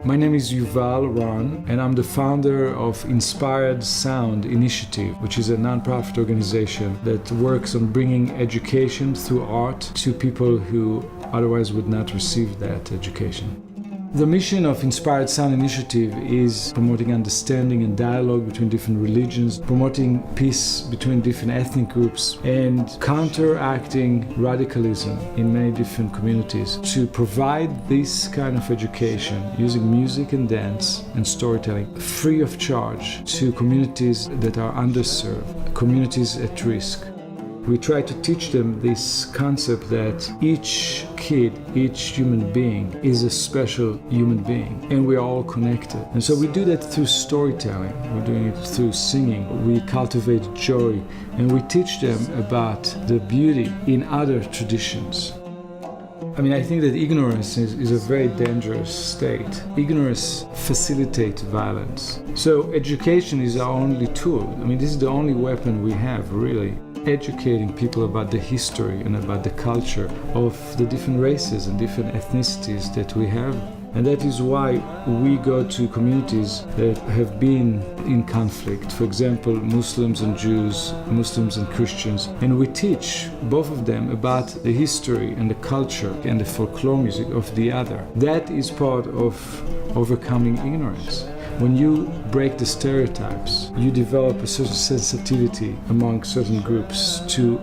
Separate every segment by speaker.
Speaker 1: My name is Yuval and I'm the founder of Inspired Sound Initiative, which is a non-profit organization that works on bringing education through art to people who otherwise would not receive that education. The mission of Inspired Sound Initiative is promoting understanding and dialogue between different religions, promoting peace between different ethnic groups, and counteracting radicalism in many different communities to provide this kind of education using music and dance and storytelling free of charge to communities that are underserved, communities at risk. We try to teach them this concept that each kid, each human being is a special human being and we are all connected. And so we do that through storytelling, we're doing it through singing, we cultivate joy and we teach them about the beauty in other traditions. I think that ignorance is a very dangerous state. Ignorance facilitates violence. So education is our only tool. This is the only weapon we have, really. Educating people about the history and about the culture of the different races and different ethnicities that we have. And that is why we go to communities that have been in conflict. For example, Muslims and Jews, Muslims and Christians. And we teach both of them about the history and the culture and the folklore music of the other. That is part of overcoming ignorance. When you break the stereotypes, you develop a certain sensitivity among certain groups to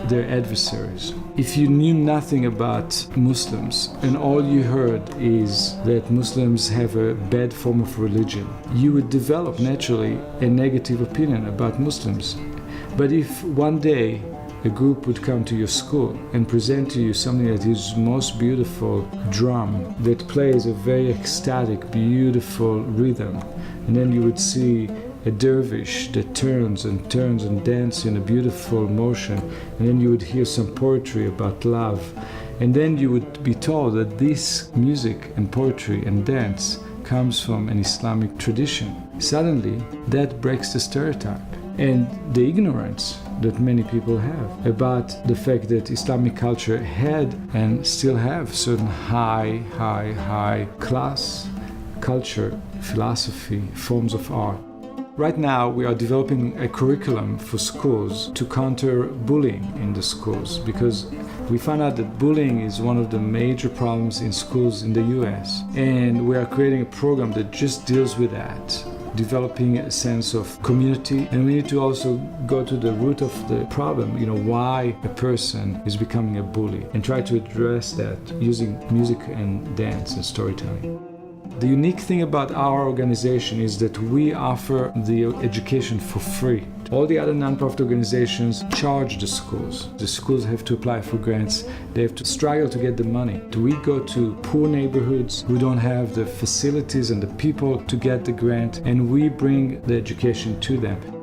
Speaker 1: their adversaries. If you knew nothing about Muslims and all you heard is that Muslims have a bad form of religion, you would develop naturally a negative opinion about Muslims. But if one day a group would come to your school and present to you something that is most beautiful drum that plays a very ecstatic, beautiful rhythm, and then you would see a dervish that turns and dances in a beautiful motion, and then you would hear some poetry about love, and then you would be told that this music and poetry and dance comes from an Islamic tradition. Suddenly, that breaks the stereotype and the ignorance that many people have about the fact that Islamic culture had and still have certain high class culture, philosophy, forms of art. Right now, we are developing a curriculum for schools to counter bullying in the schools because we found out that bullying is one of the major problems in schools in the US. And we are creating a program that just deals with that, developing a sense of community. And we need to also go to the root of the problem, why a person is becoming a bully, and try to address that using music and dance and storytelling. The unique thing about our organization is that we offer the education for free. All the other nonprofit organizations charge the schools. The schools have to apply for grants. They have to struggle to get the money. We go to poor neighborhoods who don't have the facilities and the people to get the grant, and we bring the education to them.